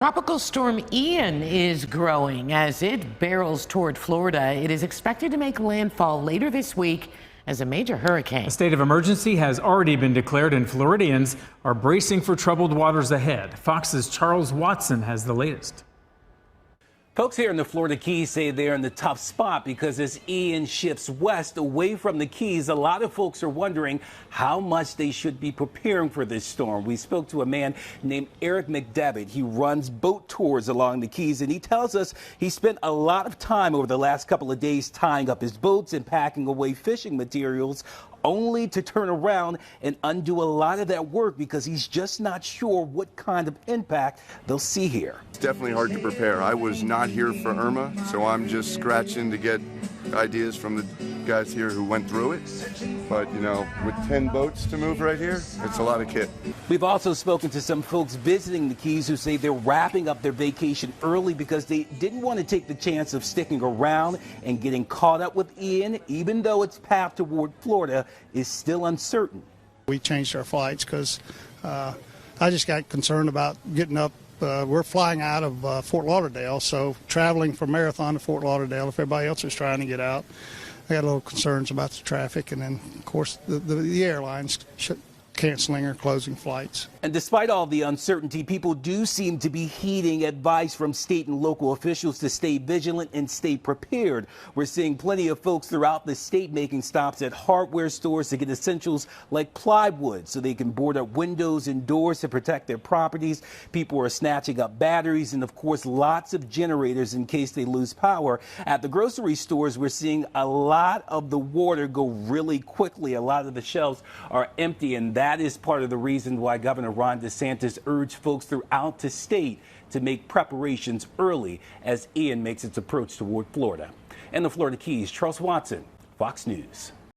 Tropical storm Ian is growing as it barrels toward Florida. It is expected to make landfall later this week as a major hurricane. A state of emergency has already been declared and Floridians are bracing for troubled waters ahead. Fox's Charles Watson has the latest. Folks here in the Florida Keys say they're in the tough spot because as Ian shifts west away from the Keys, a lot of folks are wondering how much they should be preparing for this storm. We spoke to a man named Eric McDevitt. He runs boat tours along the Keys, and he tells us he spent a lot of time over the last couple of days tying up his boats and packing away fishing materials, only to turn around and undo a lot of that work because he's just not sure what kind of impact they'll see here. It's definitely hard to prepare. I was not here for Irma, so I'm just scratching to get ideas from the guys here who went through it. But, you know, with 10 boats to move right here, it's a lot of kit. We've also spoken to some folks visiting the Keys who say they're wrapping up their vacation early because they didn't want to take the chance of sticking around and getting caught up with Ian, even though its path toward Florida is still uncertain. We changed our flights because I just got concerned about getting up. We're flying out of Fort Lauderdale, so traveling from Marathon to Fort Lauderdale, if everybody else is trying to get out, I got a little concerns about the traffic, and then, of course, the airlines canceling or closing flights. And despite all the uncertainty, people do seem to be heeding advice from state and local officials to stay vigilant and stay prepared. We're seeing plenty of folks throughout the state making stops at hardware stores to get essentials like plywood so they can board up windows and doors to protect their properties. People are snatching up batteries and, of course, lots of generators in case they lose power. At the grocery stores, we're seeing a lot of the water go really quickly. A lot of the shelves are empty, and that is part of the reason why Governor Ron DeSantis urged folks throughout the state to make preparations early as Ian makes its approach toward Florida. In the Florida Keys, Charles Watson, Fox News.